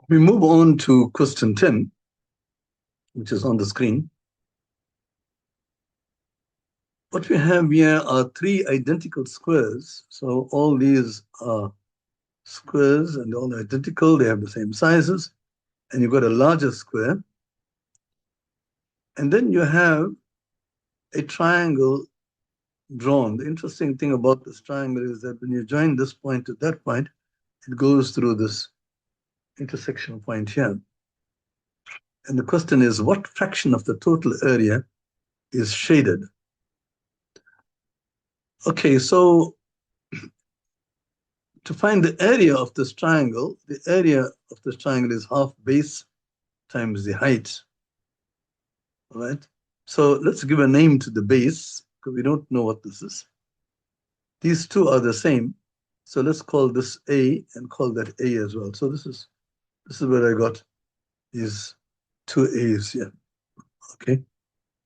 We move on to question 10, which is on the screen. What we have here are three identical squares. So all these are squares and all identical. They have the same sizes. And you've got a larger square. And then you have a triangle drawn. The interesting thing about this triangle is that when you join this point to that point, it goes through this intersection point here. And the question is, what fraction of the total area is shaded? Okay, so to find the area of this triangle, the area of this triangle is half base times the height. All right, so let's give a name to the base because we don't know what this is. These two are the same, so let's call this A and call that A as well. So this is where I got these two A's here. Okay,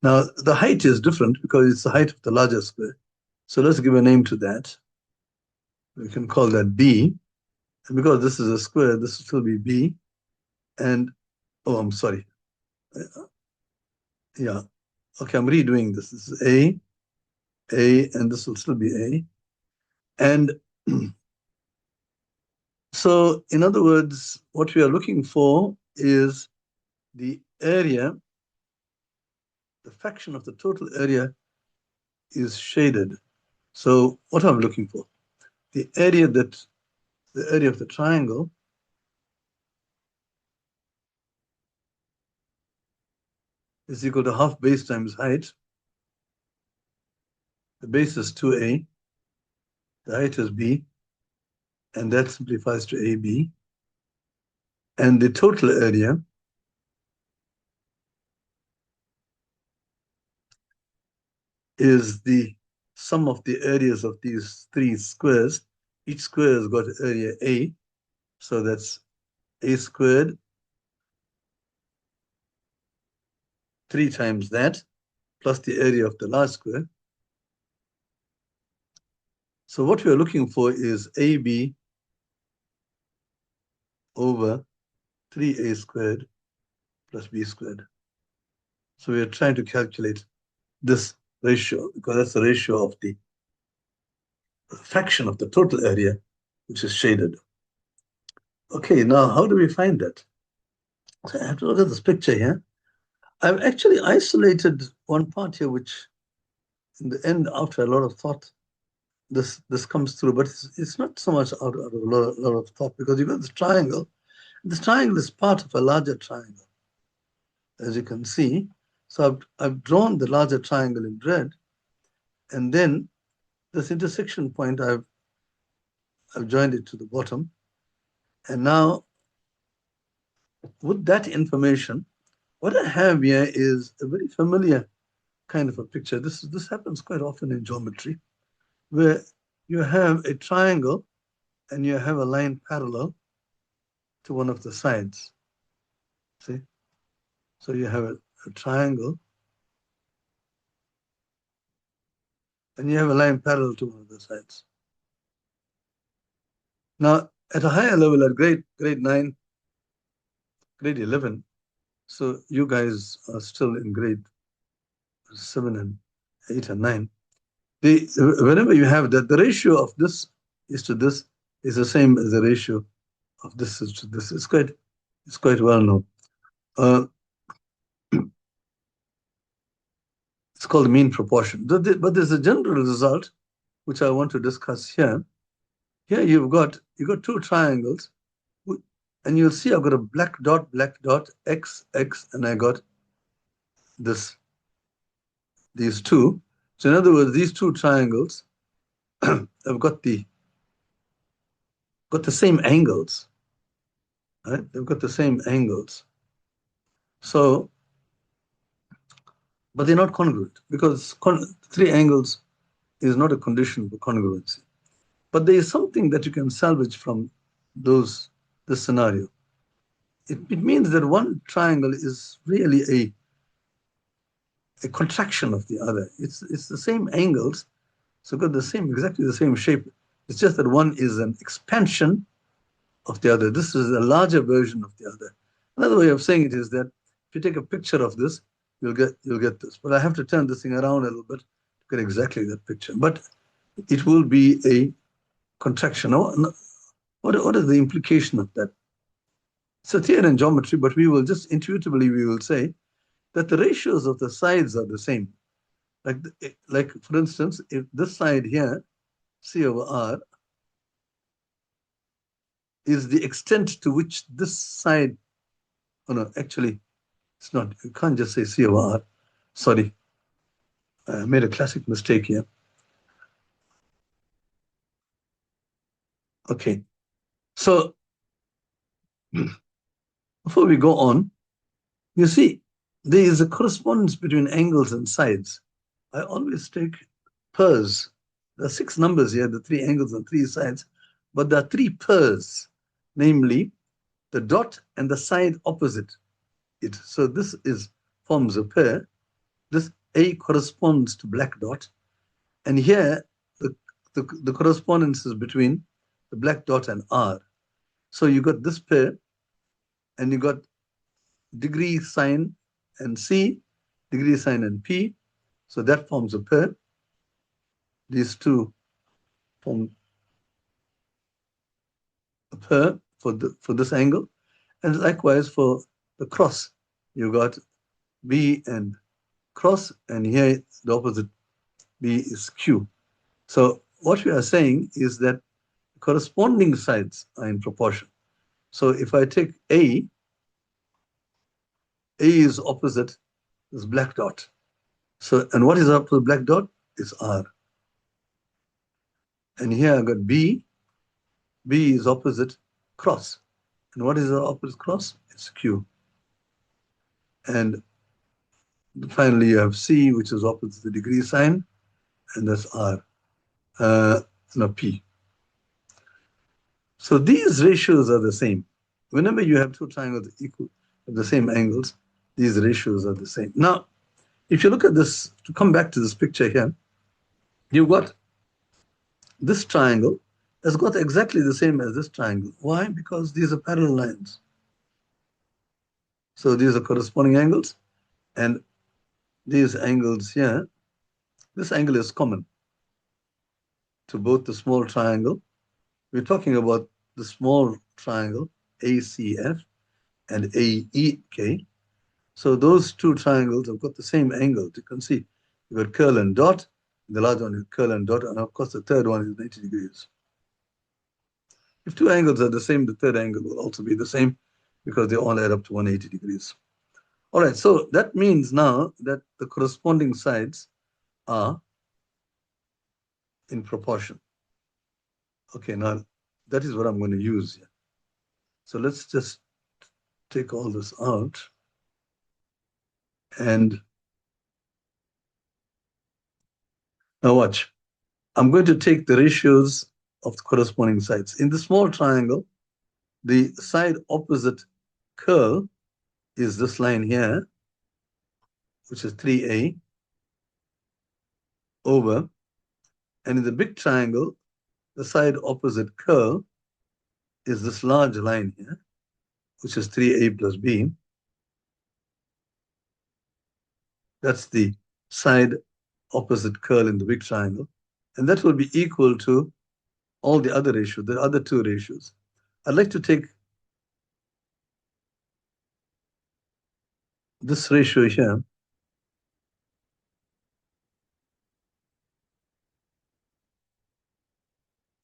now the height is different because it's the height of the larger square. So let's give a name to that. We can call that B. And because this is a square, this will still be B. And, oh, I'm sorry. Yeah. Okay, I'm redoing this. This is A, and this will still be A. And so, in other words, what we are looking for is the area, the fraction of the total area is shaded. So what I'm looking for, the area of the triangle is equal to half base times height. The base is 2a, the height is b, and that simplifies to ab. And the total area is the sum of the areas of these three squares. Each square has got area a, so that's a squared 3 times that, plus the area of the large square. So what we are looking for is AB over 3a squared plus b squared. So we are trying to calculate this ratio because that's the ratio of the fraction of the total area which is shaded. Okay, now how do we find that? So I have to look at this picture here. I've actually isolated one part here which in the end, after a lot of thought, this comes through, but it's not so much out of a lot of thought because you've got this triangle. This triangle is part of a larger triangle, as you can see. So I've drawn the larger triangle in red, and then this intersection point, I've joined it to the bottom. And now, with that information, what I have here is a very familiar kind of a picture. This happens quite often in geometry, where you have a triangle and you have a line parallel to one of the sides. See? So you have a triangle and you have a line parallel to one of the sides. Now, at a higher level, at grade 9, grade 11, so you guys are still in grade 7 and 8 and 9. Whenever you have that, the ratio of this is to this is the same as the ratio of this is to this. It's quite well known. It's called mean proportion. But there's a general result which I want to discuss here. Here you've got two triangles, and you'll see I've got a black dot, x, and I got these two. So in other words, these two triangles have got the same angles, right? They've got the same angles. So, but they're not congruent because 3 angles is not a condition for congruency. But there is something that you can salvage from this scenario. It means that one triangle is really a contraction of the other. It's the same angles, so got exactly the same shape. It's just that one is an expansion of the other. This is a larger version of the other. Another way of saying it is that if you take a picture of this, you'll get this. But I have to turn this thing around a little bit to get exactly that picture. But it will be a contraction. What is the implication of that? It's a theory in geometry, but we will just intuitively we will say that the ratios of the sides are the same. Like for instance, if this side here, C over R, is the extent to which this side, oh no, actually, it's not. You can't just say C over R. Sorry, I made a classic mistake here. Okay, so before we go on, you see, there is a correspondence between angles and sides. I always take pairs. There are 6 numbers here, the 3 angles and 3 sides, but there are 3 pairs, namely the dot and the side opposite it. So this forms a pair. This A corresponds to black dot, and here the correspondence is between the black dot and R. So you got this pair, and you got degree, sine, and C, degree, sine, and P. So that forms a pair. These two form a pair for this angle. And likewise for the cross, you got B and cross, and here the opposite B is Q. So what we are saying is that corresponding sides are in proportion. So if I take A is opposite this black dot. So, and what is opposite black dot? Is R. And here I got B. B is opposite cross. And what is the opposite cross? It's Q. And finally you have C, which is opposite the degree sign, and that's R. No, P. So these ratios are the same. Whenever you have 2 triangles equal at the same angles, these ratios are the same. Now, if you look at this, to come back to this picture here, you've got this triangle has got exactly the same as this triangle. Why? Because these are parallel lines. So these are corresponding angles, and these angles here, this angle is common to both the small triangle. We're talking about the small triangle, ACF and AEK. So those 2 triangles have got the same angle. You can see you've got curl and dot. The large one is curl and dot, and of course the third one is 90 degrees. If 2 angles are the same, the third angle will also be the same because they all add up to 180 degrees. All right, so that means now that the corresponding sides are in proportion. Okay, now that is what I'm going to use here. So let's just take all this out. And now watch. I'm going to take the ratios of the corresponding sides. In the small triangle, the side opposite curl is this line here, which is 3A over. And in the big triangle, the side opposite curl is this large line here, which is 3A plus B. That's the side opposite curl in the big triangle. And that will be equal to all the other ratios, the other 2 ratios. I'd like to take this ratio here.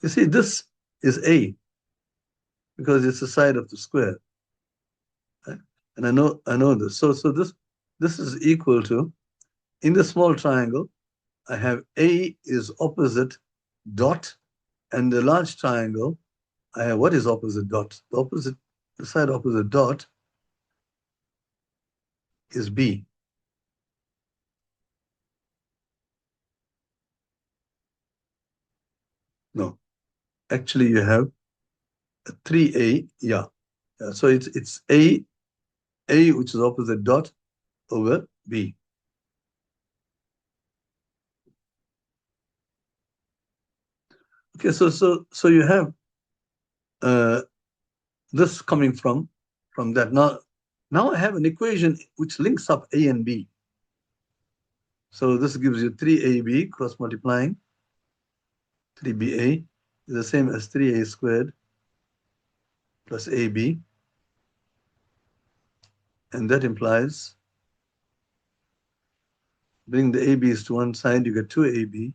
You see, this is A because it's the side of the square. Right? And I know this. So this is equal to, in the small triangle, I have A is opposite dot, and the large triangle, I have what is opposite dot? The side opposite dot is B. No, actually you have a 3A, yeah. So it's A which is opposite dot over B. Okay, so you have this coming from that. Now I have an equation which links up A and B. So this gives you 3AB cross multiplying 3BA is the same as 3A squared plus AB. And that implies, bring the AB's to one side, you get 2AB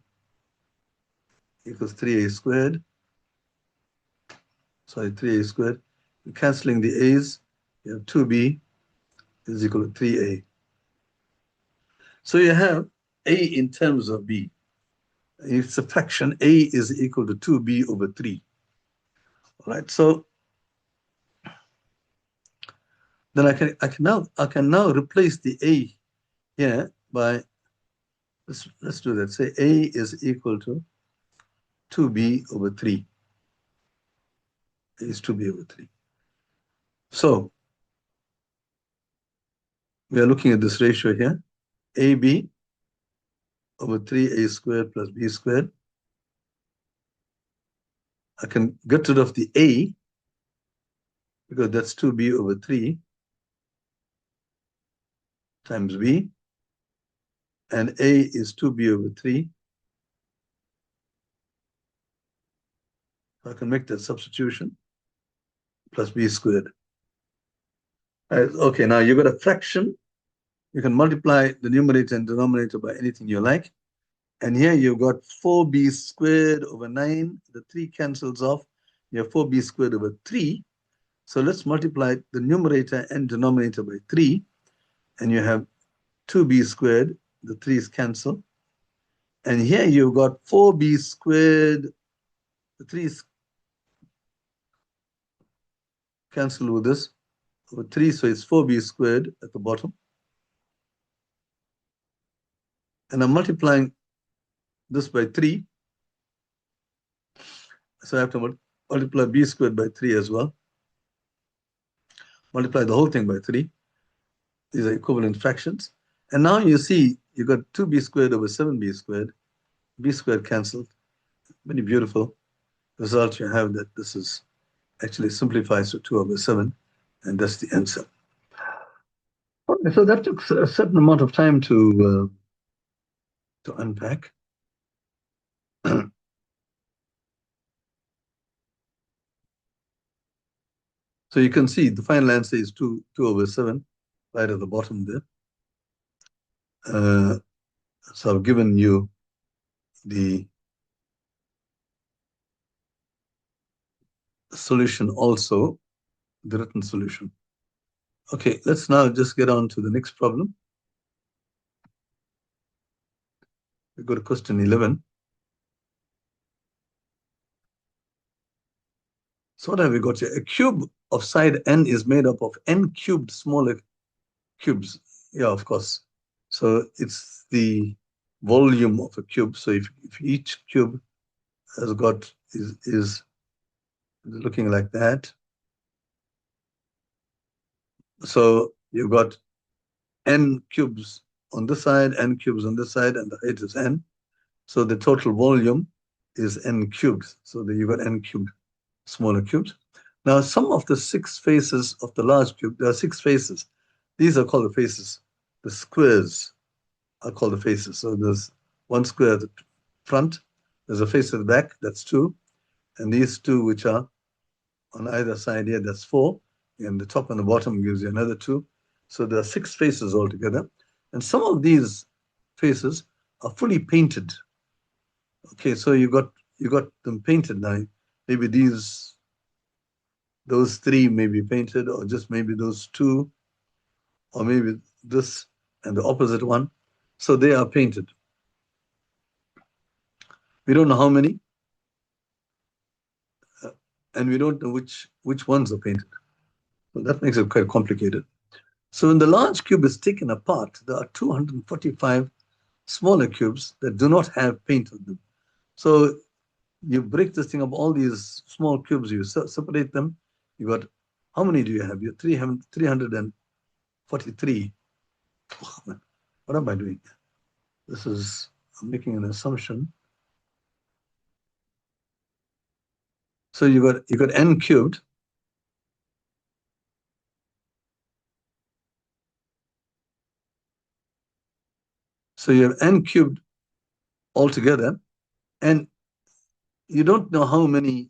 equals 3A squared. Sorry, 3A squared. You're cancelling the A's, you have 2B is equal to 3A. So you have A in terms of B. It's a fraction, A is equal to 2B over 3. All right, so then I can now replace the A here by, let's do that. Say A is equal to 2B over 3. A is 2B over 3. So we are looking at this ratio here, AB over 3A squared plus B squared. I can get rid of the A because that's 2B over 3 times B, and A is 2B over 3. I can make that substitution, plus B squared. Okay, now you've got a fraction. You can multiply the numerator and denominator by anything you like. And here you've got 4B squared over 9. The 3 cancels off. You have 4B squared over 3. So let's multiply the numerator and denominator by 3. And you have 2B squared. The 3's cancel. And here you've got 4B squared. The 3's cancel with this over 3. So it's 4B squared at the bottom. And I'm multiplying this by 3. So I have to multiply B squared by 3 as well. Multiply the whole thing by 3. These are equivalent fractions. And now you see you got 2B squared over 7B squared. B squared cancelled. Very beautiful result you have, that this is actually simplifies to 2 over 7. And that's the answer. Okay, so that took a certain amount of time to unpack. So you can see the final answer is 2 over 7, right at the bottom there. So I've given you the solution also, the written solution. Okay, let's now just get on to the next problem. We go to question 11. So what have we got here? A cube of side n is made up of n cubed smaller cubes. Yeah, of course. So it's the volume of a cube. So if each cube has got is looking like that. So you've got n cubes on this side, n cubes on this side, and the height is n. So the total volume is n cubed. So you've got n cubed smaller cubes. Now, some of the 6 faces of the large cube, there are 6 faces. These are called the faces. The squares are called the faces. So there's one square at the front, there's a face at the back, that's 2. And these 2 which are on either side here, that's 4. And the top and the bottom gives you another 2. So there are 6 faces altogether. And some of these faces are fully painted. Okay, so you got them painted now. Maybe those 3 may be painted, or just maybe those 2, or maybe this and the opposite one. So they are painted. We don't know how many, and we don't know which ones are painted. So that makes it quite complicated. So when the large cube is taken apart, there are 245 smaller cubes that do not have paint on them. So you break this thing up, all these small cubes, you separate them. You got, how many do you have? You have 343. Oh, what am I doing? I'm making an assumption. So you got n cubed. So you have n cubed altogether, and you don't know how many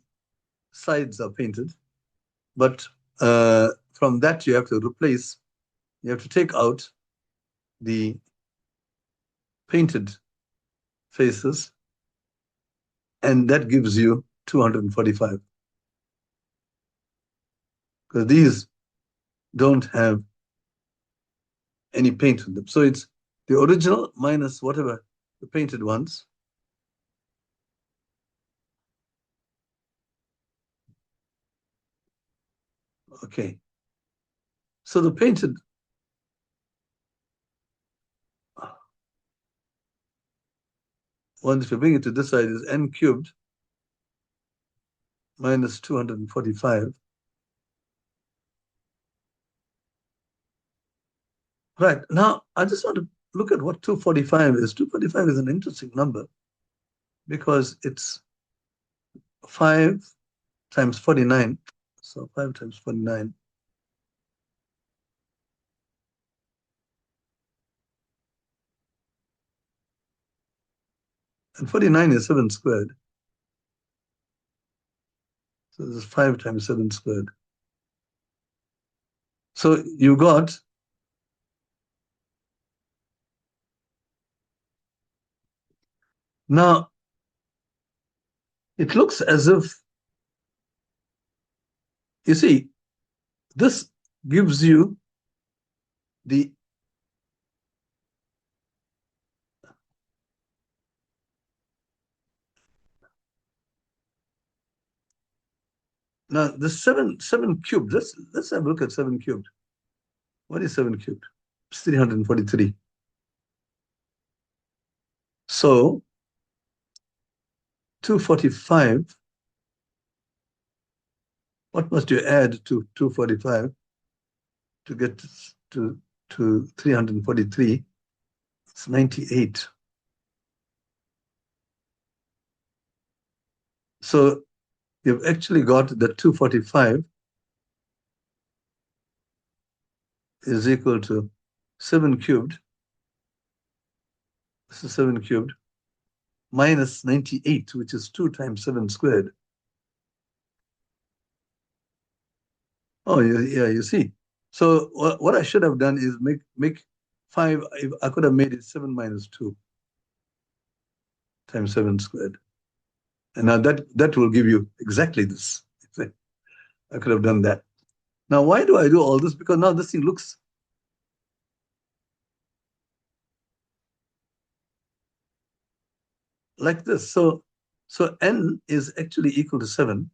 sides are painted, but from that you have to replace, you have to take out the painted faces, and that gives you 245. Because these don't have any paint on them. So it's the original minus whatever the painted ones. Okay. So the painted one, if you bring it to this side, is n cubed minus 245. Right. Now, I just want to look at what 245 is. 245 is an interesting number because it's 5 times 49. So 5 times 49. And 49 is 7 squared. So this is 5 times 7 squared. So you got now it looks as if, you see, this gives you the now the 7 cubed. Let's have a look at 7 cubed. What is 7 cubed? It's 343. So 245, what must you add to 245 to get to 343? It's 98. So you've actually got that 245 is equal to 7 cubed. This is 7 cubed minus 98, which is 2 times 7 squared. Oh, yeah, you see. So what I should have done is make 5, I could have made it 7 minus 2 times 7 squared. And now that will give you exactly this. I could have done that. Now, why do I do all this? Because now this thing looks like this. So n is actually equal to 7.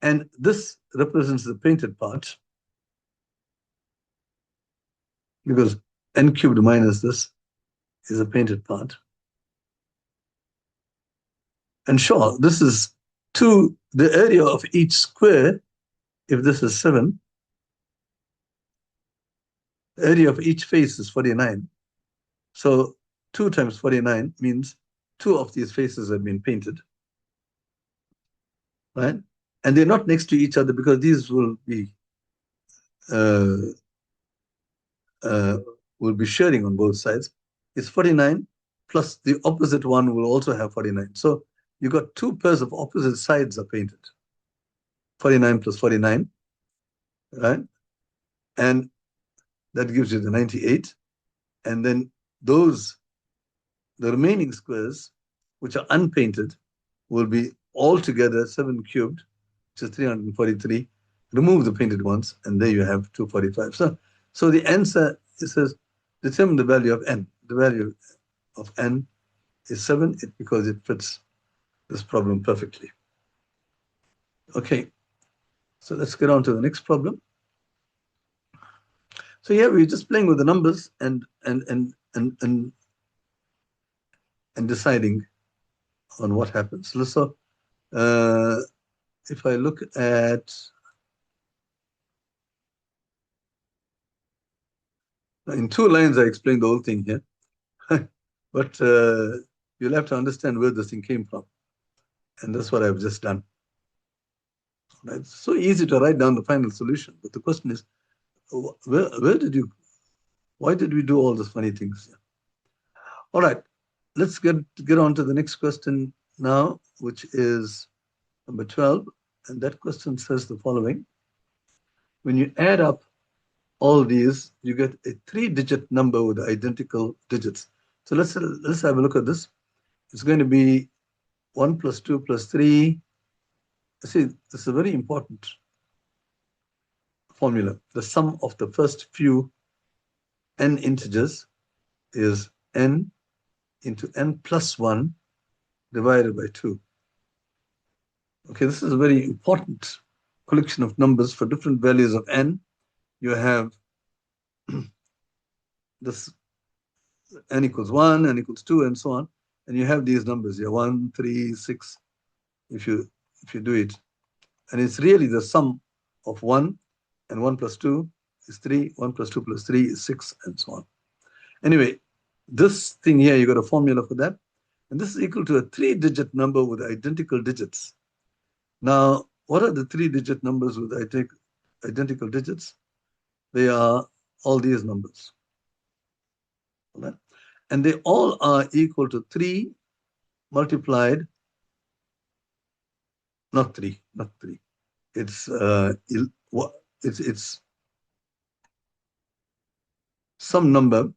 And this represents the painted part, because n cubed minus this is a painted part. And sure, this is the area of each square, if this is 7, the area of each face is 49. So 2 times 49 means 2 of these faces have been painted, right? And they're not next to each other because these will be uh, sharing on both sides. It's 49 plus the opposite one will also have 49. So you got 2 pairs of opposite sides are painted. 49 plus 49, right? And that gives you the 98. And then the remaining squares, which are unpainted, will be altogether 7 cubed, which is 343. Remove the painted ones, and there you have 245. So the answer, it says, determine the value of n. The value of n is 7 because it fits this problem perfectly. Okay, so let's get on to the next problem. So here we're just playing with the numbers and deciding on what happens. So if I look at, in 2 lines, I explained the whole thing here, but you'll have to understand where this thing came from. And that's what I've just done. Right? It's so easy to write down the final solution, but the question is, where did you Why did we do all these funny things? All right, let's get on to the next question now, which is number 12. And that question says the following. When you add up all these, you get a 3-digit number with identical digits. So let's have a look at this. It's going to be 1 plus 2 plus 3. See, this is a very important formula. The sum of the first few n integers is n into n plus 1 divided by 2. Okay, this is a very important collection of numbers for different values of n. You have this n equals 1, n equals 2, and so on. And you have these numbers here, 1, 3, 6, if you do it. And it's really the sum of 1 and 1 plus 2 is 3, 1 plus 2 plus 3 is 6, and so on. Anyway, this thing here, you got a formula for that. And this is equal to a 3-digit number with identical digits. Now, what are the 3-digit numbers with identical digits? They are all these numbers. Right? And they all are equal to 3 multiplied, not 3. It's some number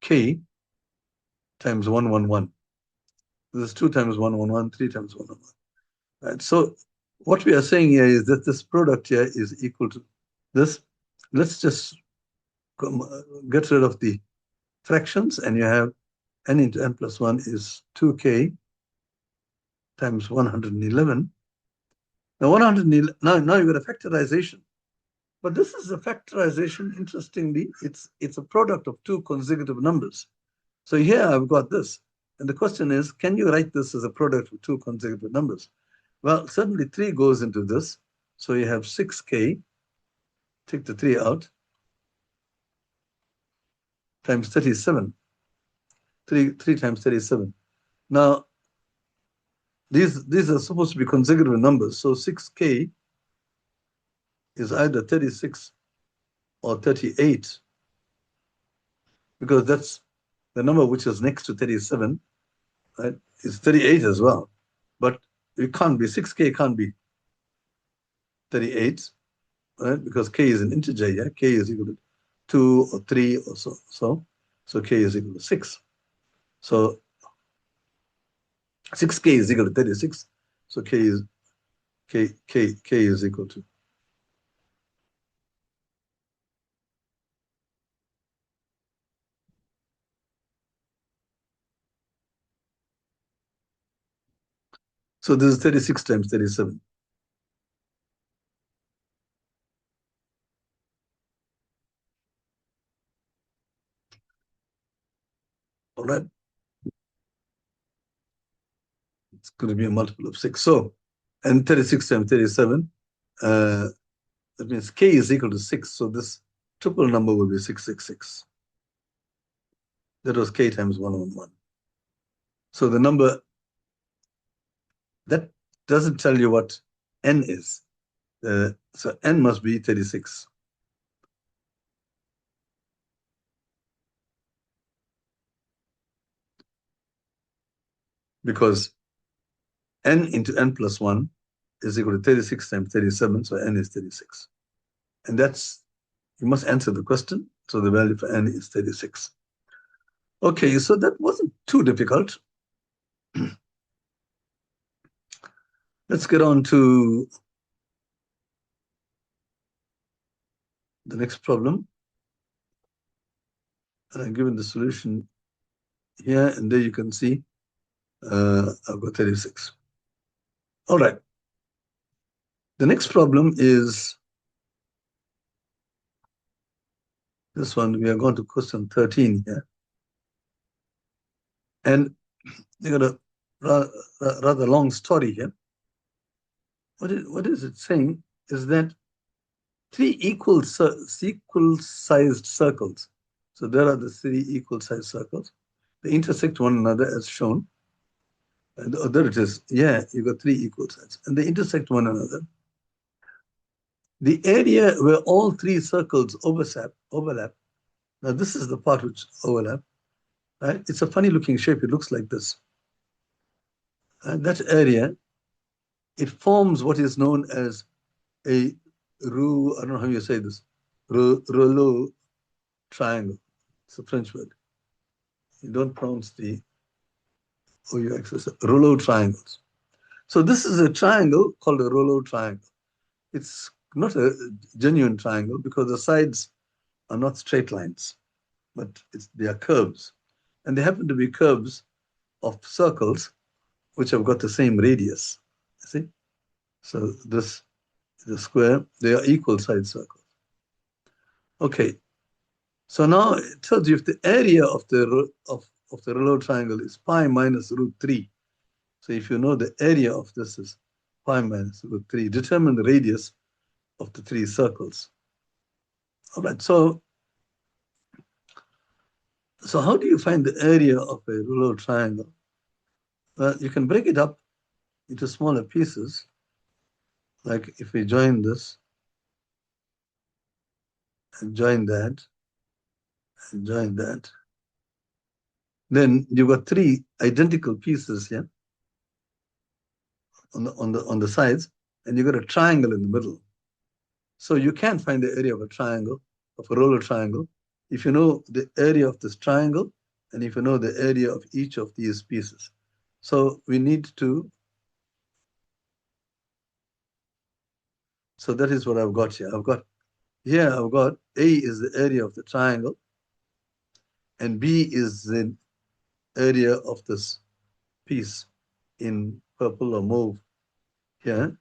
k times 111. This is 2 times 111, 3 times 111. Right? So what we are saying here is that this product here is equal to this. Let's just get rid of the fractions, and you have n into n plus 1 is 2k times 111. Now 111. Now you got a factorization. But this is a factorization, interestingly, it's a product of 2 consecutive numbers. So here I've got this. And the question is, can you write this as a product of 2 consecutive numbers? Well, certainly 3 goes into this. So you have 6k, take the 3 out, times 37. 3 times 37. Now, these are supposed to be consecutive numbers. So 6k is either 36 or 38, because that's the number which is next to 37, right? Is 38 as well. But it can't be, 6k can't be 38, right? Because k is an integer, yeah? K is equal to 2 or 3 or so. So k is equal to 6. So 6k is equal to 36. So k is equal to. So this is 36 times 37. All right. It's going to be a multiple of 6. So, and 36 times 37, that means k is equal to 6. So this triple number will be 666. That was k times 111. So the number, that doesn't tell you what n is. So n must be 36. Because n into n plus 1 is equal to 36 times 37, so n is 36. And that's, you must answer the question. So the value for n is 36. Okay, so that wasn't too difficult. Let's get on to the next problem. And I'm given the solution here, and there you can see I've got 36. All right. The next problem is this one. We are going to question 13 here. And you got a rather long story here. What is it saying is that 3 equal-sized circles. So there are the 3 equal-sized circles. They intersect one another as shown. And there it is. Yeah, you got 3 equal sides. And they intersect one another. The area where all three circles overlap. Now this is the part which overlap, right? It's a funny looking shape. It looks like this. And that area, it forms what is known as a I don't know how you say this, rouleau triangle. It's a French word. You don't pronounce the OUX, it's rouleau triangles. So this is a triangle called a rouleau triangle. It's not a genuine triangle because the sides are not straight lines, but they are curves. And they happen to be curves of circles which have got the same radius. You see? So this is a square. They are equal side circles. Okay. So now it tells you if the area of the rouleau triangle is pi minus root 3. So if you know the area of this is pi minus root 3, determine the radius of the three circles. All right. So how do you find the area of a rouleau triangle? Well, you can break it up into smaller pieces. Like if we join this and join that and join that, then you've got three identical pieces here on the sides, and you've got a triangle in the middle. So you can find the area of a triangle, of a roller triangle, if you know the area of this triangle and if you know the area of each of these pieces. So we need to, so that is what I've got here. I've got A is the area of the triangle and B is the area of this piece in purple or mauve here.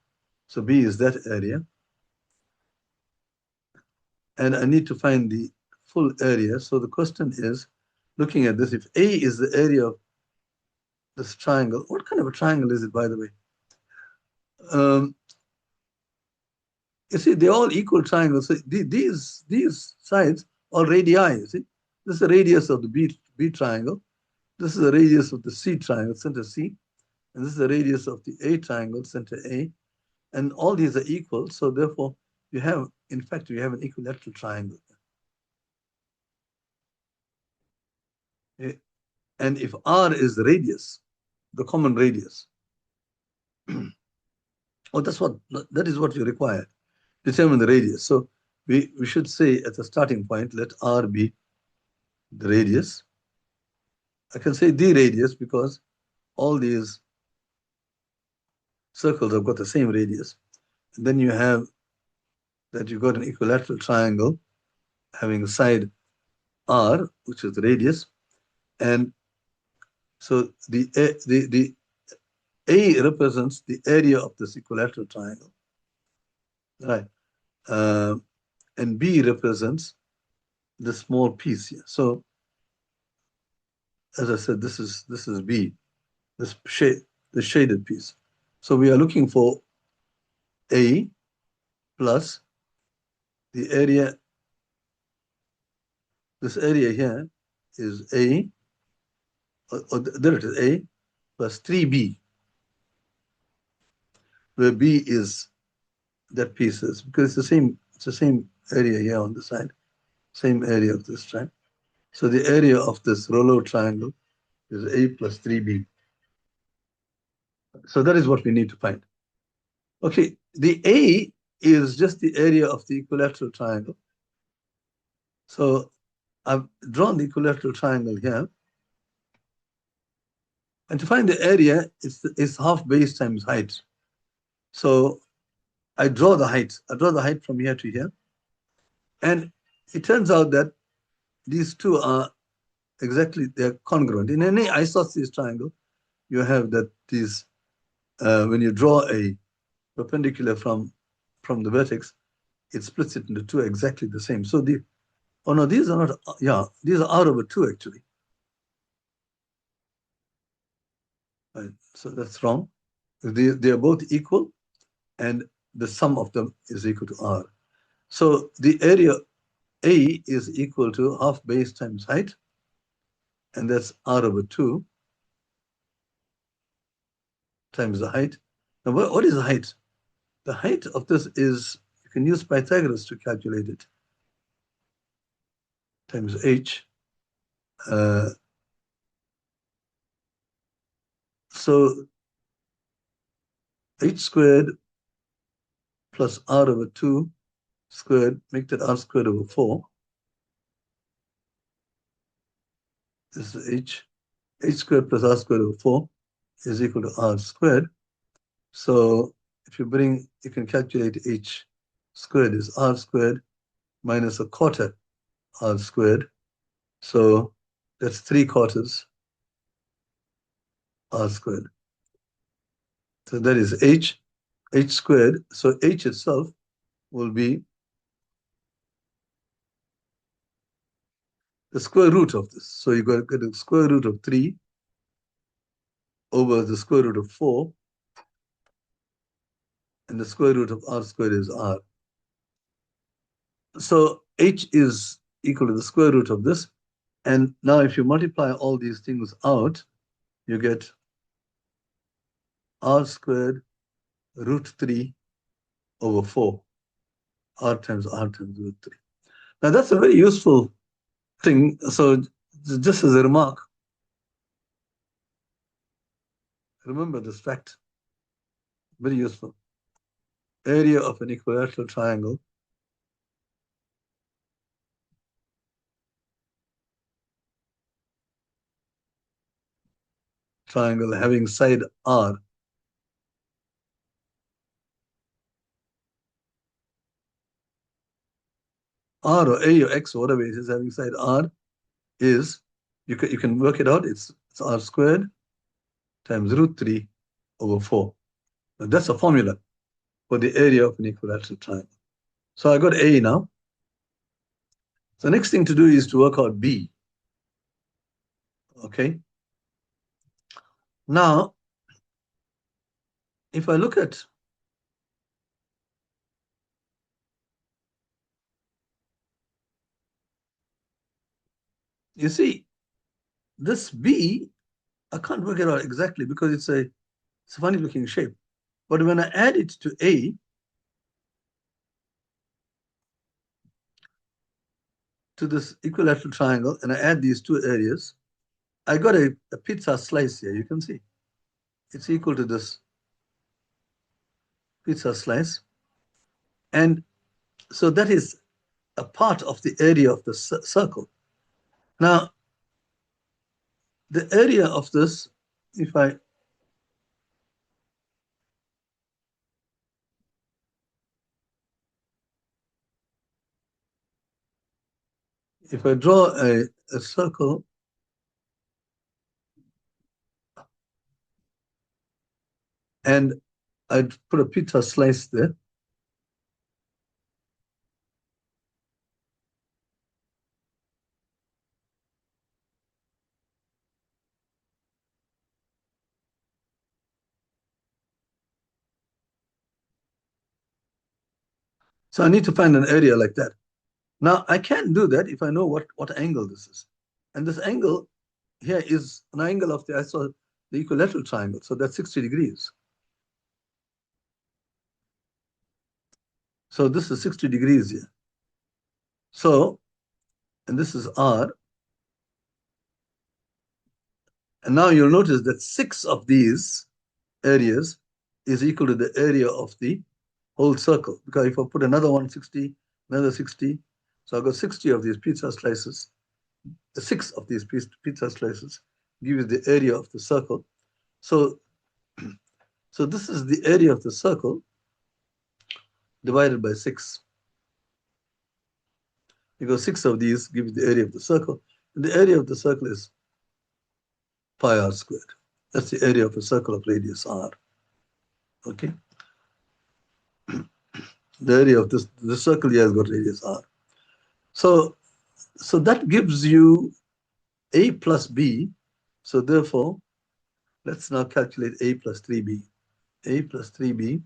So B is that area. And I need to find the full area. So the question is, looking at this, if A is the area of this triangle, what kind of a triangle is it, by the way? You see, they're all equal triangles. So these sides are radii, you see. This is the radius of the B triangle. This is the radius of the C triangle, center C. And this is the radius of the A triangle, center A. And all these are equal. So therefore, you have, in fact, you have an equilateral triangle. And if R is the radius, the common radius, oh, that is what you require. Determine the radius. So we should say at the starting point, let R be the radius. I can say the radius because all these circles have got the same radius. And then you have that you've got an equilateral triangle having a side R, which is the radius. And so the A represents the area of this equilateral triangle, right? And B represents the small piece here. So, as I said, this is B, the shaded piece. So we are looking for A plus the area. This area here is A, or there it is, A plus 3B, where B is that piece is, because it's the same area here on the side, same area of this triangle. So the area of this rouleau triangle is A plus 3B. So that is what we need to find. Okay, the A is just the area of the equilateral triangle. So I've drawn the equilateral triangle here. And to find the area, it's half base times height. So I draw the height. I draw the height from here to here. And it turns out that these two are they're congruent. In any isosceles triangle, you have that these, when you draw a perpendicular from the vertex, it splits it into two exactly the same. So these are not, these are R over 2 actually. Right, so that's wrong. They are both equal and the sum of them is equal to R. So the area A is equal to half base times height, and that's R over 2 times the height. Now what is the height? The height of this is, you can use Pythagoras to calculate it. Times h. So h squared plus r over 2 squared, make that r squared over 4. This is h. H squared plus r squared over 4 is equal to r squared. So if you can calculate h squared is r squared minus a quarter r squared. So that's 3/4 r squared. So that is h squared. So h itself will be the square root of this. So you got to get the square root of 3 over the square root of 4, and the square root of r squared is r. So h is equal to the square root of this. And now if you multiply all these things out, you get r squared root 3 over 4. R times root 3. Now that's a very useful thing. So just as a remark, remember this fact. Very useful. Area of an equilateral triangle having side r. R or A or X or whatever it is having side r is, you can work it out, it's r squared times root 3 over 4. Now that's a formula for the area of an equilateral triangle. So I got A now. So the next thing to do is to work out B. Okay. Now, if I look at you see, this B, I can't work it out exactly because it's a funny looking shape. But when I add it to A, to this equilateral triangle, and I add these two areas, I got a pizza slice here. You can see it's equal to this pizza slice. And so that is a part of the area of the circle. Now, the area of this, if I draw a circle, and I'd put a pizza slice there, so I need to find an area like that. Now, I can't do that if I know what angle this is. And this angle here is an angle of the equilateral triangle, so that's 60 degrees. So this is 60 degrees here. So, and this is R. And now you'll notice that 6 of these areas is equal to the area of the whole circle. Because if I put another 160, another 60, so I've got 60 of these pizza slices. The 6 of these pizza slices give you the area of the circle. So this is the area of the circle divided by 6. Because 6 of these give you the area of the circle. And the area of the circle is pi r squared. That's the area of a circle of radius r. Okay. The area of the circle here has got radius r. So that gives you a plus b. So therefore, let's now calculate a plus 3b. A plus 3b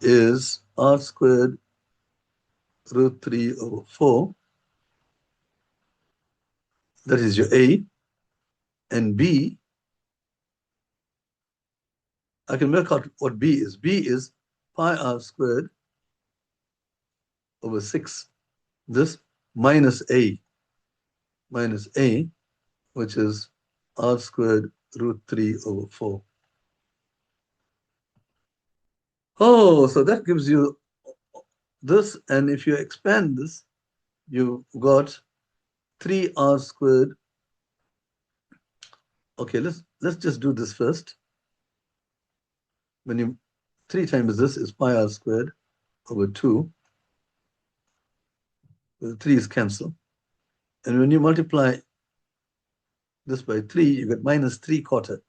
is r squared root 3 over 4. That is your a. And b, I can work out what b is. B is pi r squared over 6. This minus a, which is r squared root 3 over 4. Oh, so that gives you this, and if you expand this, you've got 3r squared. Okay, let's just do this first. When you 3 times this is pi r squared over 2. The 3 is cancelled. And when you multiply this by 3, you get minus 3/4.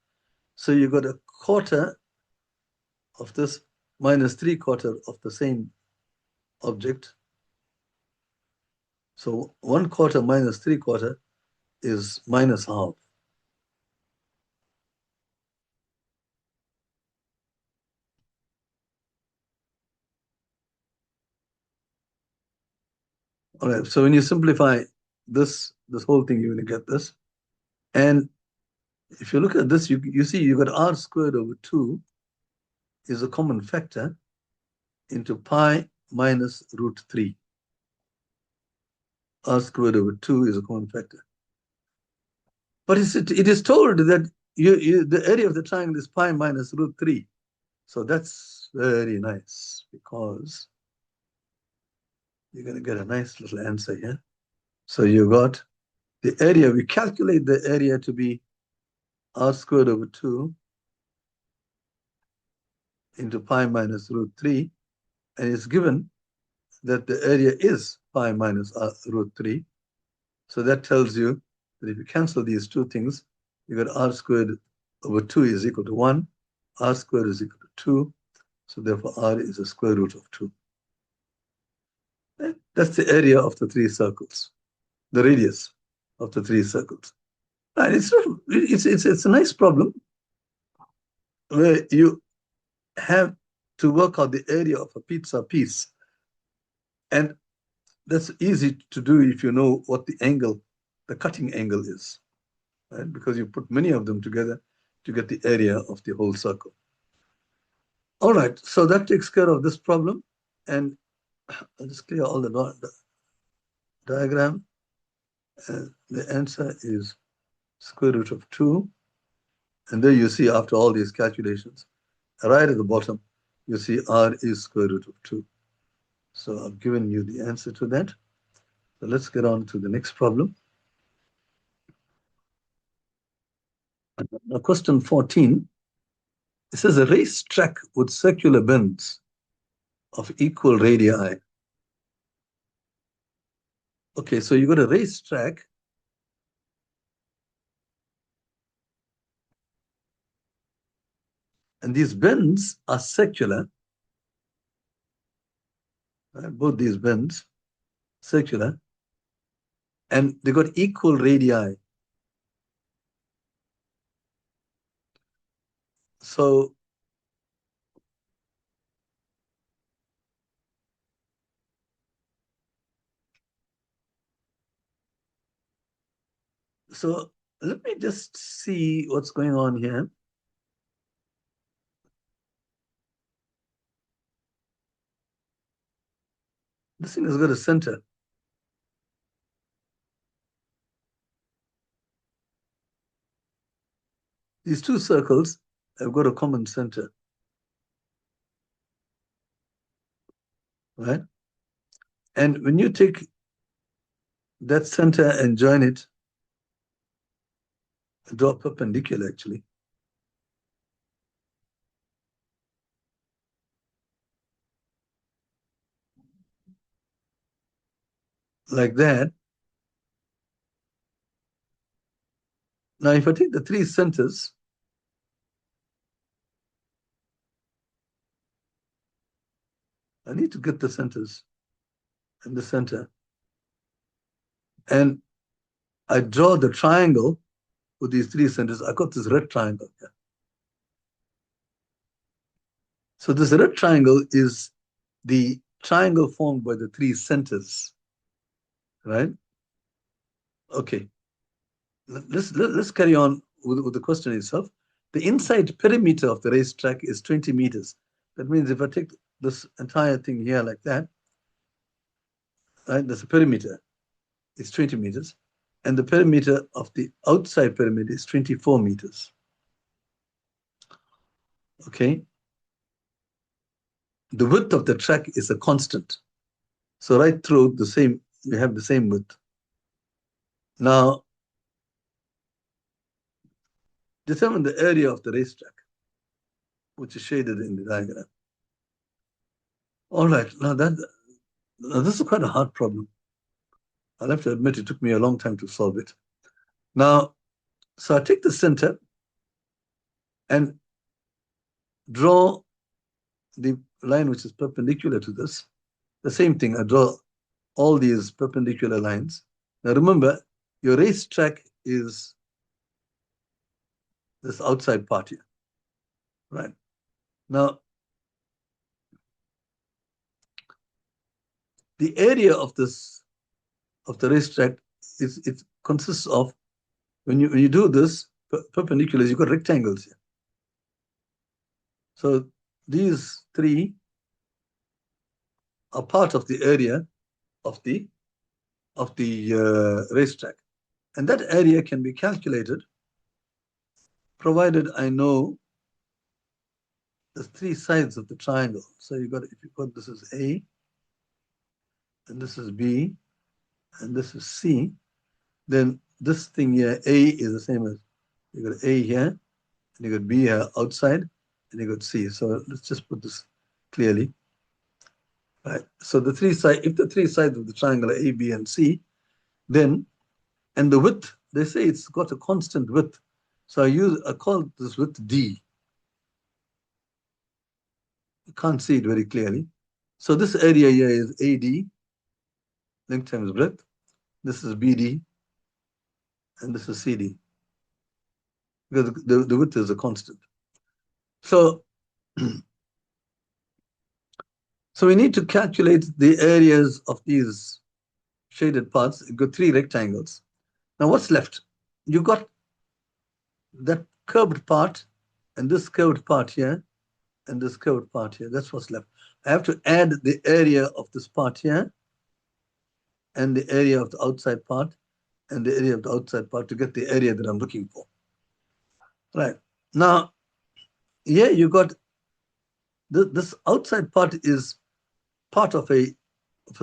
So you got a quarter of this minus 3/4 of the same object. So 1/4 minus 3/4 is minus half. All right, so when you simplify this whole thing, you're going to get this. And if you look at this, you see you got r squared over 2 is a common factor into pi minus root 3. R squared over 2 is a common factor. But it is told that the area of the triangle is pi minus root 3. So that's very nice, because you're going to get a nice little answer here. So you got the area, we calculate the area to be r squared over 2 into pi minus root 3, and it's given that the area is pi minus root 3. So that tells you that if you cancel these two things, you got r squared over 2 is equal to 1, r squared is equal to 2, so therefore r is the square root of 2. That's the area of the 3 circles, the radius of the 3 circles. And it's a nice problem where you have to work out the area of a pizza piece. And that's easy to do if you know what the angle, the cutting angle is, right? Because you put many of them together to get the area of the whole circle. All right, so that takes care of this problem. And I'll just clear all the diagram. The answer is square root of 2. And there you see, after all these calculations, right at the bottom, you see r is square root of 2. So I've given you the answer to that. So let's get on to the next problem. Now, question 14. It says a racetrack with circular bends of equal radii. Okay, so you got a racetrack. And these bends are circular. Right? Both these bends, circular. And they got equal radii. So let me just see what's going on here. This thing has got a center. These two circles have got a common center. Right? And when you take that center and join it, draw perpendicular actually. Like that. Now, if I take the 3 centers, I need to get the centers in the center. And I draw the triangle with these 3 centers. I got this red triangle here. So this red triangle is the triangle formed by the 3 centers, right? Okay. Let's carry on with the question itself. The inside perimeter of the racetrack is 20 meters. That means if I take this entire thing here like that, right? There's a perimeter. It's 20 meters. And the perimeter of the outside perimeter is 24 meters. Okay? The width of the track is a constant. So right through the same, we have the same width. Now, determine the area of the racetrack, which is shaded in the diagram. All right, now this is quite a hard problem. I'll have to admit it took me a long time to solve it. Now, so I take the center and draw the line which is perpendicular to this. The same thing, I draw all these perpendicular lines. Now remember, your racetrack is this outside part here, right? Now, the area of this, of the racetrack, it consists of, when you do this perpendiculars, you've got rectangles here. So these three are part of the area of the racetrack, and that area can be calculated provided I know the three sides of the triangle. So you got, if you put this is A, and this is B, and this is C, then this thing here, A, is the same as, you got A here, and you got B here outside, and you got C. So let's just put this clearly. Right. So the three sides, if the three sides of the triangle are A, B, and C, then, and the width, they say it's got a constant width. So I call this width D. You can't see it very clearly. So this area here is AD, length times breadth. This is BD, and this is CD. Because the width is a constant. So, so we need to calculate the areas of these shaded parts. You've got three rectangles. Now what's left? You've got that curved part, and this curved part here, and this curved part here. That's what's left. I have to add the area of this part here, and the area of the outside part, and the area of the outside part to get the area that I'm looking for. Right. Now, here you got this outside part is part of a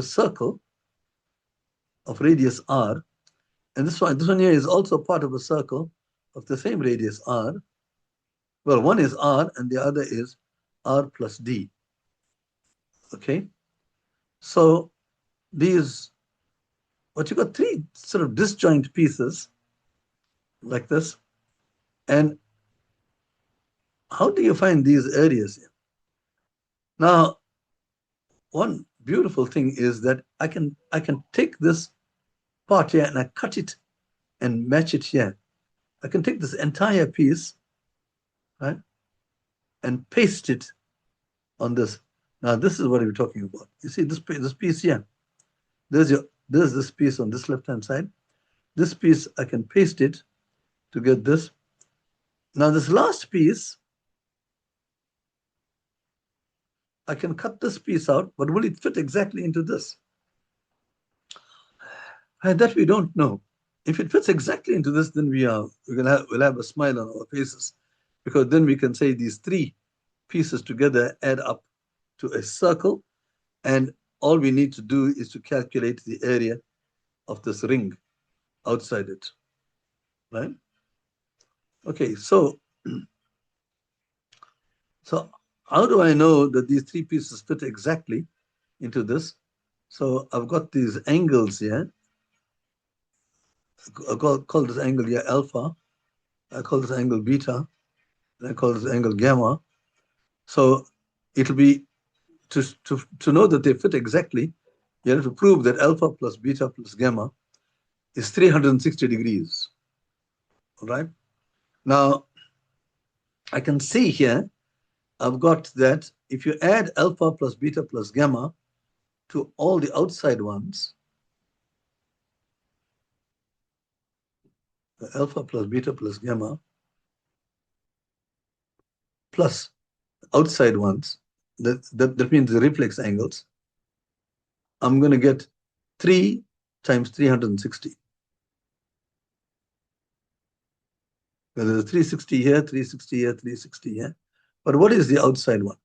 circle of radius r, and this one here is also part of a circle of the same radius r. Well, one is r and the other is r plus d. Okay, so these, what you got, three sort of disjoint pieces like this, and how do you find these areas here? Now, one beautiful thing is that I can take this part here and I cut it and match it here. I can take this entire piece, right, and paste it on this. Now this is what we're talking about. You see this piece here. There's this piece on this left-hand side. This piece I can paste it to get this. Now this last piece, I can cut this piece out, but will it fit exactly into this? And that we don't know. If it fits exactly into this, then we'll have a smile on our faces, because then we can say these three pieces together add up to a circle, and all we need to do is to calculate the area of this ring outside it, right? Okay, so how do I know that these three pieces fit exactly into this? So I've got these angles here. I call this angle here alpha. I call this angle beta. And I call this angle gamma. So it'll be, to know that they fit exactly, you have to prove that alpha plus beta plus gamma is 360 degrees. All right. Now, I can see here, I've got that if you add alpha plus beta plus gamma to all the outside ones, alpha plus beta plus gamma plus outside ones, that means the reflex angles, I'm going to get 3 times 360. There's 360 here, 360 here, 360 here. But what is the outside one?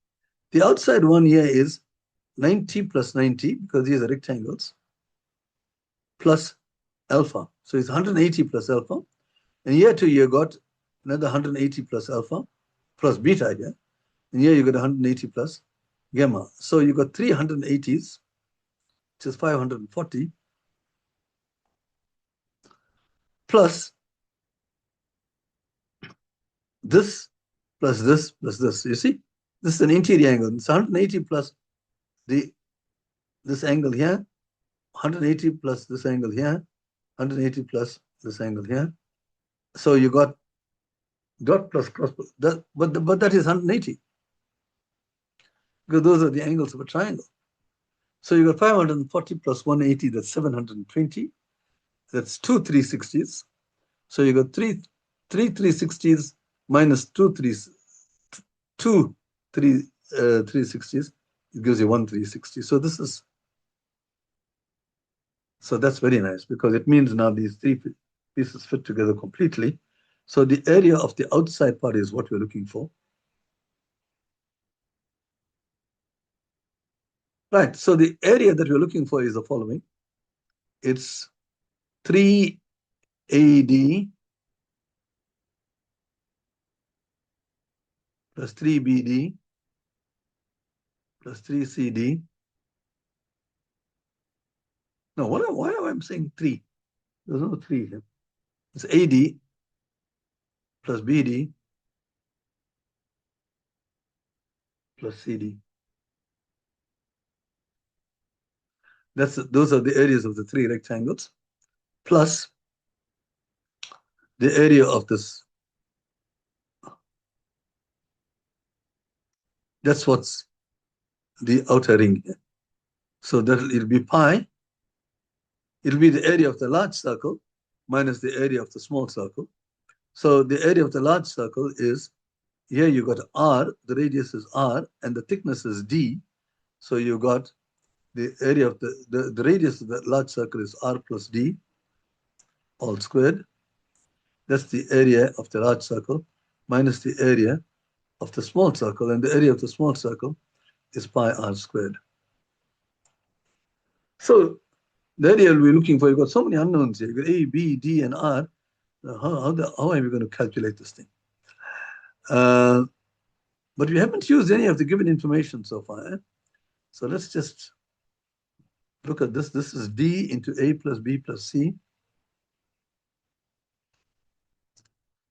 The outside one here is 90 plus 90, because these are rectangles, plus alpha. So it's 180 plus alpha. And here too, you got another 180 plus alpha, plus beta here. And here you got 180 plus gamma. So you got 380s, which is 540, plus this, plus this, plus this. You see? This is an interior angle. It's 180 plus this angle here, 180 plus this angle here, 180 plus this angle here. So you got dot plus cross, but that is 180, because those are the angles of a triangle. So you got 540 plus 180, that's 720. That's 2 360s. So you got three 360s minus 2 360s. It gives you 1 360. So this is, so that's very nice, because it means now these three pieces fit together completely. So the area of the outside part is what we're looking for. Right, so the area that we're looking for is the following. It's 3AD plus 3BD plus 3CD. No, why am I saying 3? There's no 3 here. It's AD plus BD plus CD. Those are the areas of the 3 rectangles, plus the area of this. That's what's the outer ring here. So that it'll be pi. It'll be the area of the large circle minus the area of the small circle. So the area of the large circle is, here you got R, the radius is R, and the thickness is D. So you got the area of the radius of the large circle is R plus D, all squared. That's the area of the large circle minus the area of the small circle, and the area of the small circle is pi R squared. So the area we're looking for, you've got so many unknowns here. You've got A, B, D, and R. How are we going to calculate this thing? But we haven't used any of the given information so far. So let's just look at this. This is D into A plus B plus C.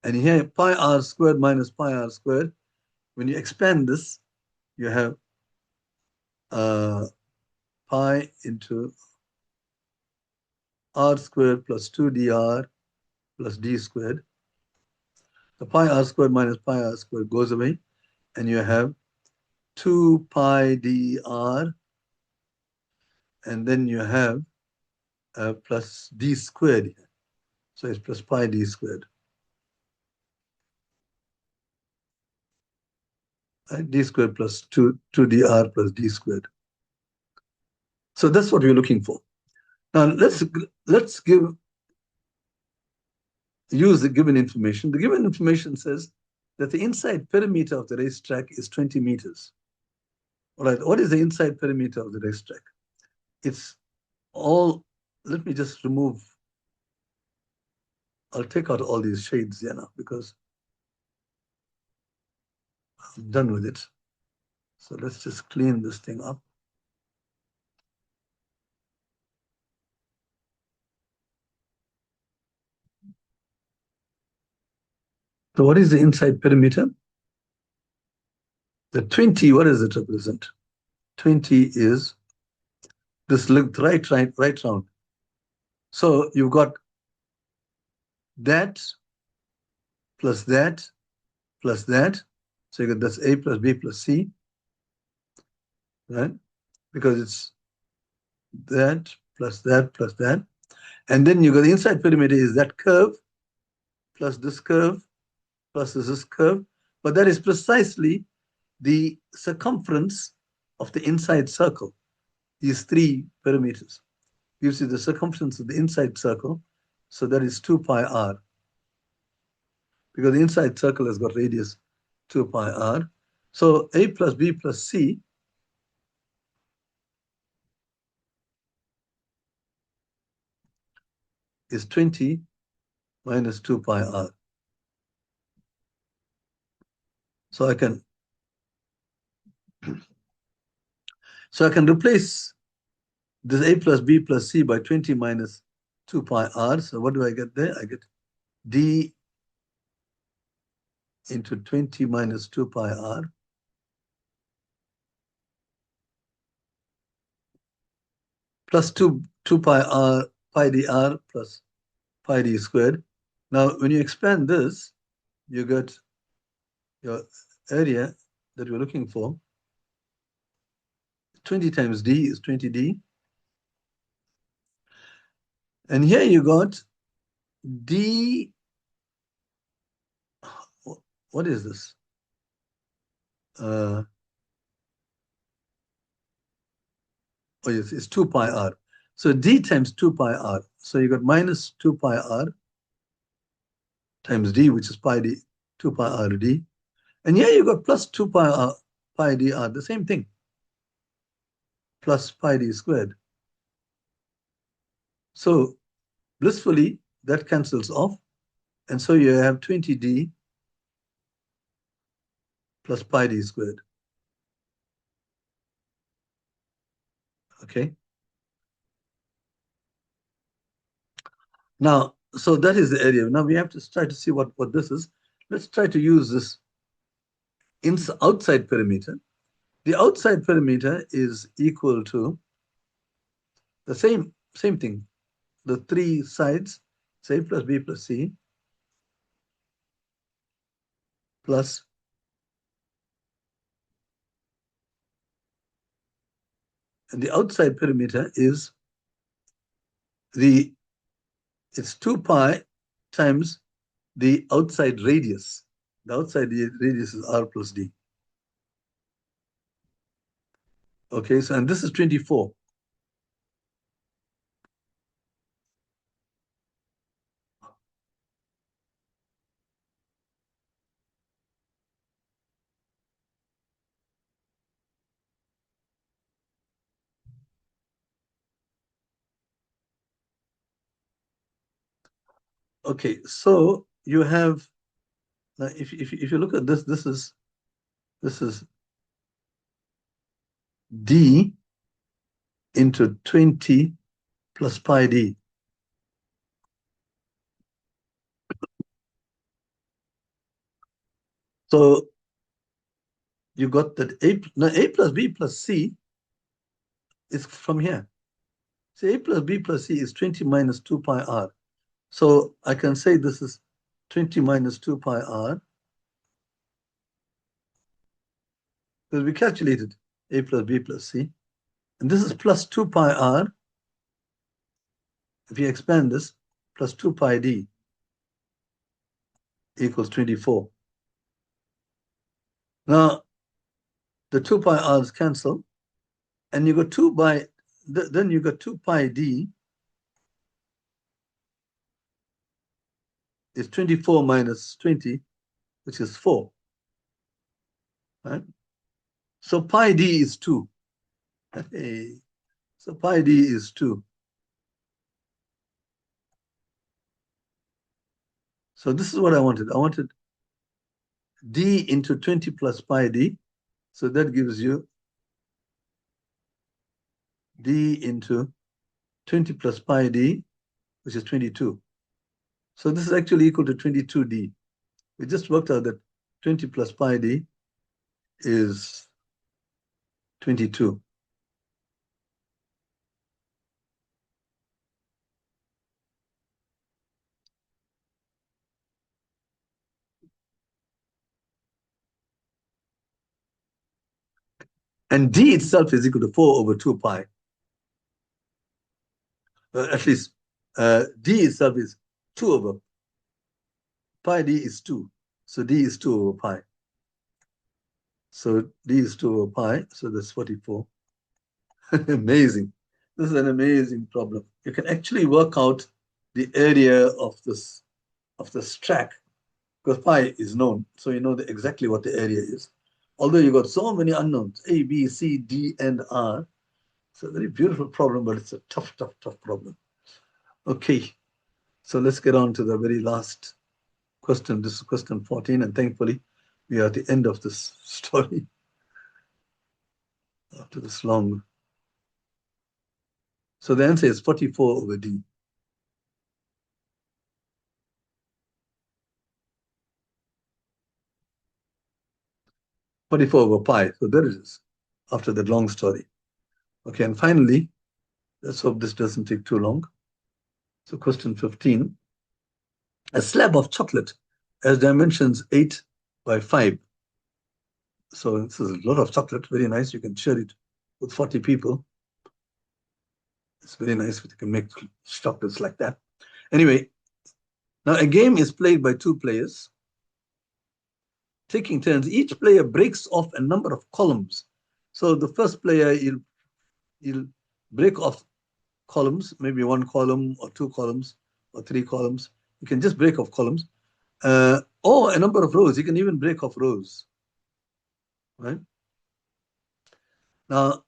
And here, pi R squared minus pi R squared. When you expand this, you have pi into R squared plus 2dr plus D squared. The pi R squared minus pi R squared goes away, and you have 2 pi dr, and then you have plus D squared here. So it's plus pi D squared. Right? D squared plus 2dr plus D squared. So that's what we're looking for. Now let's use the given information. The given information says that the inside perimeter of the racetrack is 20 meters. All right, what is the inside perimeter of the racetrack? It's all, let me just remove, I'll take out all these shades here now, because I'm done with it. So let's just clean this thing up. So what is the inside perimeter? The 20, what does it represent? 20 is this length right round. So you've got that plus that plus that. So you get that's A plus B plus C, right? Because it's that plus that plus that. And then you got the inside perimeter is that curve plus this curve plus this curve. But that is precisely the circumference of the inside circle, these three perimeters, gives you the circumference of the inside circle. So that is 2 pi r, because the inside circle has got radius 2 pi r. So a plus b plus c is 20 minus 2 pi r. So I can replace this a plus b plus c by 20 minus 2 pi r. So what do I get there? I get d into 20 minus 2 pi r plus 2 pi r pi dr plus pi d squared. Now, when you expand this, you get your area that we're looking for. 20 times d is 20d. And here you got d. What is this? Oh, yes, it's 2 pi r. So d times 2 pi r. So you got minus 2 pi r times d, which is pi d, 2 pi r d. And here you got plus 2 pi r, pi dr, the same thing, plus pi d squared. So blissfully, that cancels off. And so you have 20d plus pi d squared. Okay. Now, so that is the area. Now we have to try to see what this is. Let's try to use this outside perimeter. The outside perimeter is equal to the same thing. The three sides, say plus b plus c, plus and the outside perimeter is it's 2 pi times the outside radius. The outside radius is r plus d. Okay, so and this is 24. Okay, so you have now if you look at this, this is d into 20 plus pi d. So you got that a plus b plus c is from here. So a plus b plus c is 20 minus 2 pi r. So I can say this is 20 minus 2 pi r, because we calculated a plus b plus c. And this is plus 2 pi r. If you expand this, plus 2 pi d equals 24. Now, the 2 pi r's cancel, and you got 2 by, then you got 2 pi d is 24 minus 20, which is 4. Right? So pi d is 2. Hey. So pi d is 2. So this is what I wanted. I wanted d into 20 plus pi d. So that gives you d into 20 plus pi d, which is 22. So this is actually equal to 22d. We just worked out that 20 plus pi d is 22. And d itself is equal to 4 over 2 pi. At least d itself is 2 over pi d is 2. So d is 2 over pi. So d is 2 over pi, so that's 44. Amazing. This is an amazing problem. You can actually work out the area of this track because pi is known, so you know exactly what the area is. Although you got so many unknowns, A, B, C, D, and R. It's a very beautiful problem, but it's a tough, tough, tough problem. Okay, so let's get on to the very last question. This is question 14, and thankfully we are at the end of this story after this long. So the answer is 44 over D. 44 over pi. So there it is after that long story. Okay, and finally, let's hope this doesn't take too long. So question 15. A slab of chocolate has dimensions 8 by 5. So this is a lot of chocolate, very nice. You can share it with 40 people. It's very nice. You can make chocolates like that. Anyway, now a game is played by 2 players, taking turns. Each player breaks off a number of columns. So the first player, he'll break off columns, maybe 1 column or 2 columns or 3 columns. You can just break off columns. Or a number of rows. You can even break off rows. Right? Now,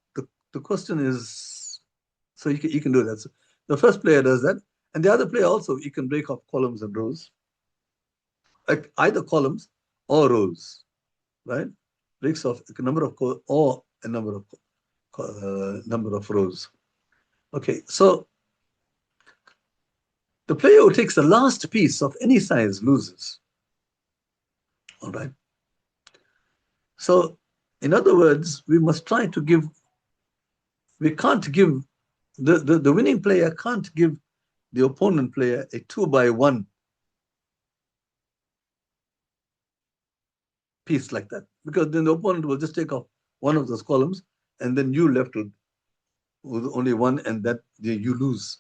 the question is, so you can do that. So the first player does that. And the other player also, you can break off columns and rows. Like either columns or rows. Right? Breaks off a number of or a number of rows. Okay, so the player who takes the last piece of any size loses. All right. So, in other words, we must try to give, we can't give, the winning player can't give the opponent player a 2 by 1 piece like that, because then the opponent will just take off one of those columns, and then you left with only one, and that you lose,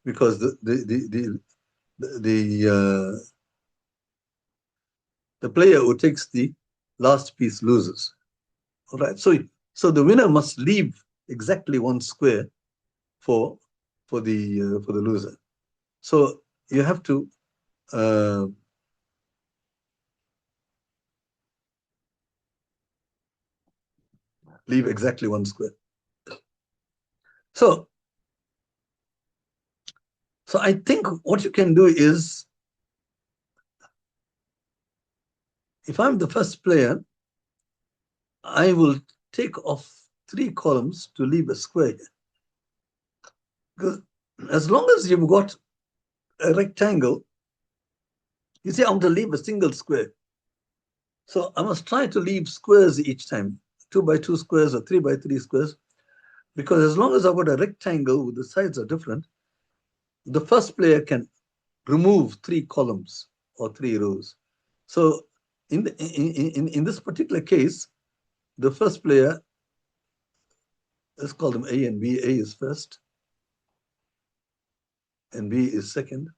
because the player who takes the last piece loses. All right. So the winner must leave exactly 1 square for the loser. So you have to leave exactly 1 square. So I think what you can do is, if I'm the first player, I will take off 3 columns to leave a square. Because as long as you've got a rectangle, you see, I want to leave a single square. So I must try to leave squares each time, 2 by 2 squares or 3 by 3 squares, because as long as I've got a rectangle with the sides are different, the first player can remove 3 columns or 3 rows. So in this particular case, the first player, let's call them A and B. A is first, and B is second.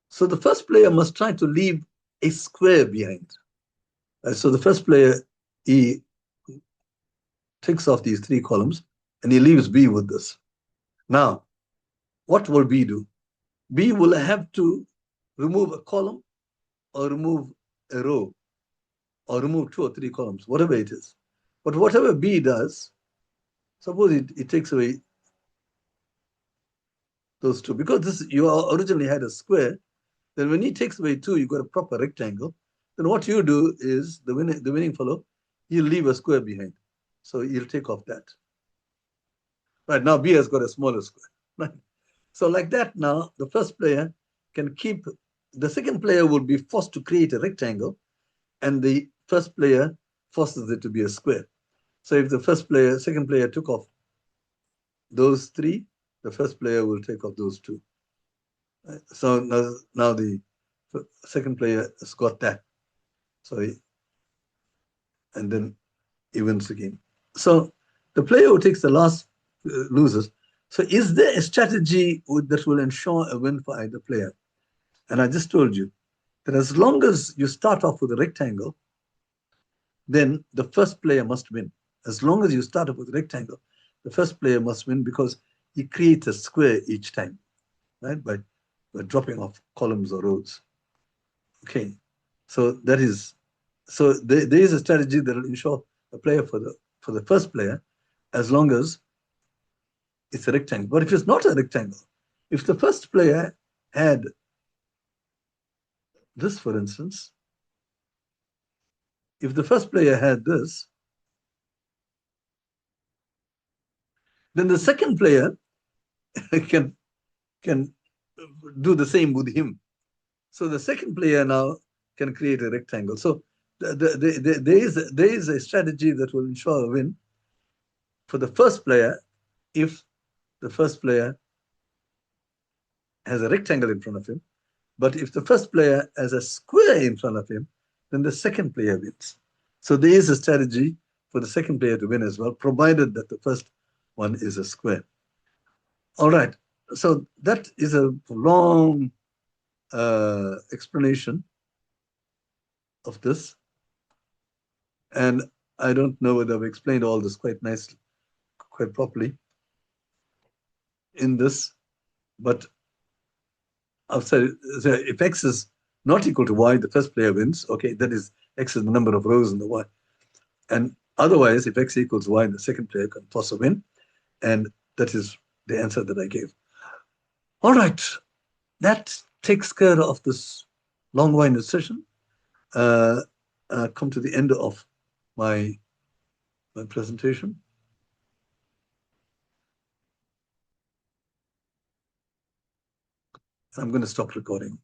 So the first player must try to leave a square behind. So the first player, he takes off these 3 columns, and he leaves B with this. Now, what will B do? B will have to remove a column or remove a row or remove 2 or 3 columns, whatever it is. But whatever B does, suppose it takes away those 2, because you originally had a square, then when he takes away 2, you got a proper rectangle. Then what you do is, the winning fellow, he'll leave a square behind. So he'll take off that. Right, now B has got a smaller square. Right? So like that now, the first player can keep, the second player will be forced to create a rectangle, and the first player forces it to be a square. So if the second player took off those 3, the first player will take off those 2. Right? So now the second player has got that. So and then he wins the game. So the player who takes the last loses. So is there a strategy that will ensure a win for either player? And I just told you, that as long as you start off with a rectangle, then the first player must win. As long as you start off with a rectangle, the first player must win because he creates a square each time, right? By dropping off columns or rows. Okay, so that is, so there is a strategy that will ensure a player for the first player, as long as it's a rectangle. But if it's not a rectangle, if the first player had this, for instance, if the first player had this, then the second player can can do the same with him. So the second player now can create a rectangle. So there is a strategy that will ensure a win for the first player if the first player has a rectangle in front of him. But if the first player has a square in front of him, then the second player wins. So there is a strategy for the second player to win as well, provided that the first one is a square. All right. So that is a long explanation of this. And I don't know whether I've explained all this quite nicely, quite properly in this, but I've said, so if x is not equal to y, the first player wins. Okay, that is, x is the number of rows in the y. And otherwise, if x equals y, the second player can toss a win. And that is the answer that I gave. All right, that takes care of this long-winded session. Come to the end of my presentation. I'm going to stop recording.